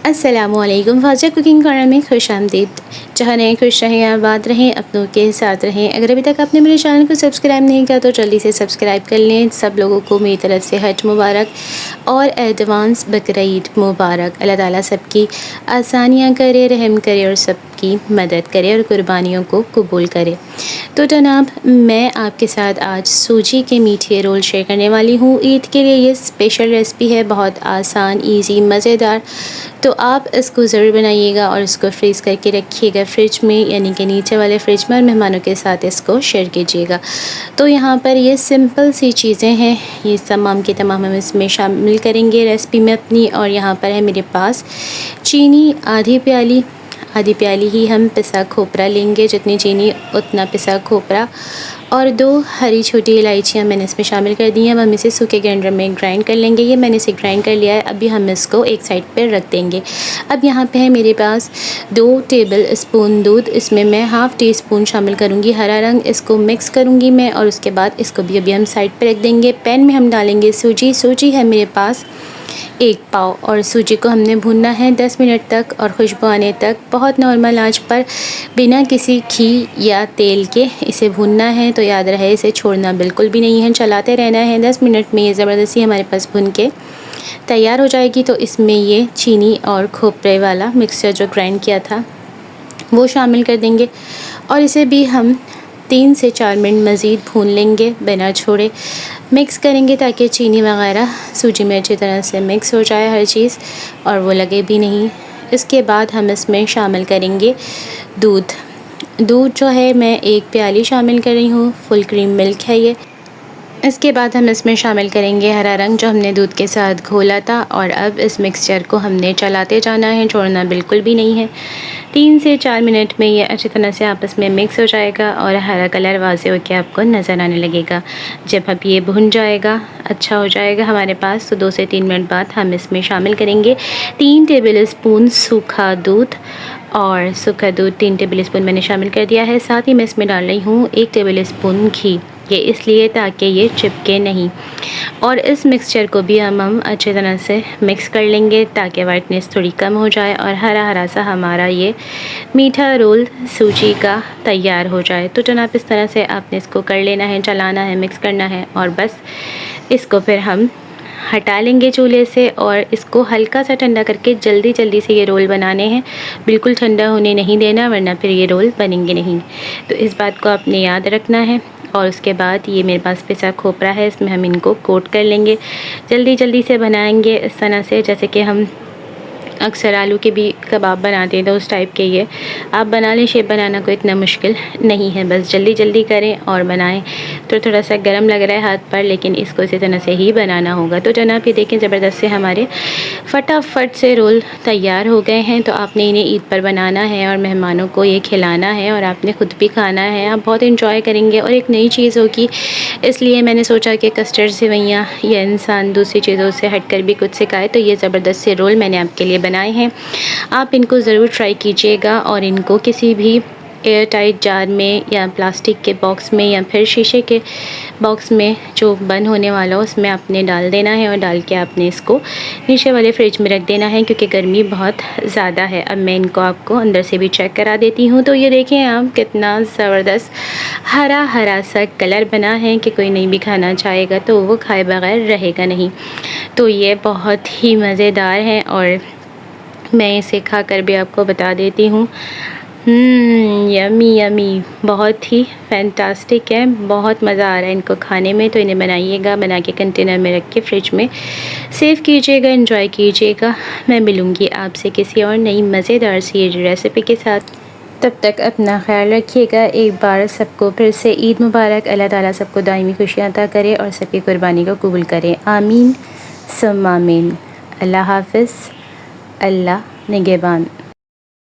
अस्सलामुअलैकुम। Fazia cooking corner में खुशामदीद। जहाँ रहें खुश रहें, आबाद रहें, अपनों के साथ रहें। अगर अभी तक आपने मेरे चैनल को सब्सक्राइब नहीं किया तो जल्दी से सब्सक्राइब कर लें। सब लोगों को मेरी तरफ से हज मुबारक और एडवांस बकरीद मुबारक। अल्लाह ताला सबकी आसानियाँ करे, रहम करे और सबकी मदद करे और कुर्बानियों को कबूल करे। तो जनाब, मैं आपके साथ आज सूजी के मीठे रोल शेयर करने वाली हूँ। ईद के लिए ये स्पेशल रेसिपी है, बहुत आसान, ईजी, मज़ेदार। तो आप इसको ज़रूर बनाइएगा और इसको फ्रीज़ करके रखिएगा फ्रिज में, यानी कि नीचे वाले फ्रिज में, और मेहमानों के साथ इसको शेयर कीजिएगा। तो यहाँ पर ये सिंपल सी चीज़ें हैं, ये तमाम की तमाम हम इसमें शामिल करेंगे रेसिपी में अपनी। और यहाँ पर है मेरे पास चीनी आधी प्याली ही हम पिसा खोपरा लेंगे, जितनी चीनी उतना पिसा खोपरा, और 2 हरी छोटी इलायचियाँ मैंने इसमें शामिल कर दी हैं। अब हम इसे सूखे ग्राइंडर में ग्राइंड कर लेंगे। ये मैंने इसे ग्राइंड कर लिया है। अभी हम इसको एक साइड पर रख देंगे। अब यहाँ पे है मेरे पास 2 टेबल स्पून दूध, इसमें मैं हाफ़ टी स्पून शामिल करूँगी हरा रंग। इसको मिक्स करूँगी मैं और उसके बाद इसको भी अभी हम साइड पर रख देंगे। पैन में हम डालेंगे सूजी है मेरे पास 1 पाव, और सूजी को हमने भूनना है 10 मिनट तक और खुशबू आने तक, बहुत नॉर्मल आंच पर, बिना किसी घी या तेल के इसे भूनना है। तो याद रहे, इसे छोड़ना बिल्कुल भी नहीं है, चलाते रहना है। 10 मिनट में ये ज़बरदस्ती हमारे पास भून के तैयार हो जाएगी। तो इसमें ये चीनी और खोपरे वाला मिक्सचर जो ग्राइंड किया था वो शामिल कर देंगे और इसे भी हम 3 से 4 मिनट मज़ीद भून लेंगे बिना छोड़े। मिक्स करेंगे ताकि चीनी वगैरह सूजी में अच्छी तरह से मिक्स हो जाए हर चीज़ और वो लगे भी नहीं। इसके बाद हम इसमें शामिल करेंगे दूध जो है मैं 1 प्याली शामिल कर रही हूँ, फुल क्रीम मिल्क है ये। इसके बाद हम इसमें शामिल करेंगे हरा रंग जो हमने दूध के साथ घोला था, और अब इस मिक्सचर को हमने चलाते जाना है, छोड़ना बिल्कुल भी नहीं है। 3 से 4 मिनट में ये अच्छी तरह से आपस में मिक्स हो जाएगा और हरा कलर वाज़े होकर आपको नज़र आने लगेगा। जब अब ये भुन जाएगा, अच्छा हो जाएगा हमारे पास, तो 2 से 3 मिनट बाद हम इसमें शामिल करेंगे 3 टेबल स्पून सूखा दूध, और सूखा दूध 3 टेबल स्पून मैंने शामिल कर दिया है। साथ ही मैं इसमें डाल रही हूँ 1 टेबल स्पून घी, ये इसलिए ताकि ये चिपके नहीं। और इस मिक्सचर को भी हम अच्छे तरह से मिक्स कर लेंगे ताकि वाइटनेस थोड़ी कम हो जाए और हरा हरा सा हमारा ये मीठा रोल सूजी का तैयार हो जाए। तो जनाब, इस तरह से आपने इसको कर लेना है, चलाना है, मिक्स करना है, और बस इसको फिर हम हटा लेंगे चूल्हे से और इसको हल्का सा ठंडा करके जल्दी से ये रोल बनाने हैं। बिल्कुल ठंडा होने नहीं देना, वरना फिर ये रोल बनेंगे नहीं। तो इस बात को आपने याद रखना है। और उसके बाद ये मेरे पास पिसा खोपरा है, इसमें हम इनको कोट कर लेंगे। जल्दी से बनाएंगे इस तरह से, जैसे कि हम अक्सर आलू के भी कबाब बनाते हैं, तो उस टाइप के ये आप बना लें। शेप बनाना कोई इतना मुश्किल नहीं है, बस जल्दी करें और बनाएं। तो थोड़ा सा गर्म लग रहा है हाथ पर, लेकिन इसको इसी तरह से ही बनाना होगा। तो जनाब, ये देखें, ज़बरदस्त से हमारे फटाफट से रोल तैयार हो गए हैं। तो आपने इन्हें ईद पर बनाना है और मेहमानों को ये खिलाना है और आपने ख़ुद भी खाना है। आप बहुत इंजॉय करेंगे और एक नई चीज़ होगी, इसलिए मैंने सोचा कि कस्टर्ड सेवइयाँ या इंसान दूसरी चीज़ों से हट कर भी कुछ सिखाए। तो ये ज़बरदस्त से रोल मैंने आपके लिए बनाए हैं। आप इनको ज़रूर ट्राई कीजिएगा और इनको किसी भी एयर टाइट जार में या प्लास्टिक के बॉक्स में या फिर शीशे के बॉक्स में जो बंद होने वाला हो, उसमें आपने डाल देना है और डाल के आपने इसको नीचे वाले फ्रिज में रख देना है, क्योंकि गर्मी बहुत ज़्यादा है। अब मैं इनको आपको अंदर से भी चेक करा देती हूँ। तो ये देखें आप, कितना ज़बरदस्त हरा सा कलर बना है कि कोई नहीं भी खाना चाहेगा तो वो खाए बगैर रहेगा नहीं। तो ये बहुत ही मज़ेदार है और मैं इसे खा कर भी आपको बता देती हूँ, यमी, बहुत ही फैंटास्टिक है। बहुत मज़ा आ रहा है इनको खाने में। तो इन्हें बनाइएगा, बना के कंटेनर में रख के फ्रिज में सेव कीजिएगा, एंजॉय कीजिएगा। मैं मिलूँगी आपसे किसी और नई मज़ेदार सी रेसिपी के साथ। तब तक अपना ख्याल रखिएगा। एक बार सबको फिर से ईद मुबारक। अल्लाह ताला सबको दायमी खुशियाँ अता करे और सबकी कुर्बानी को कबूल करे। आमीन सुम्मा आमीन। अल्लाह हाफ़िज़। अल्लाह निगहबान।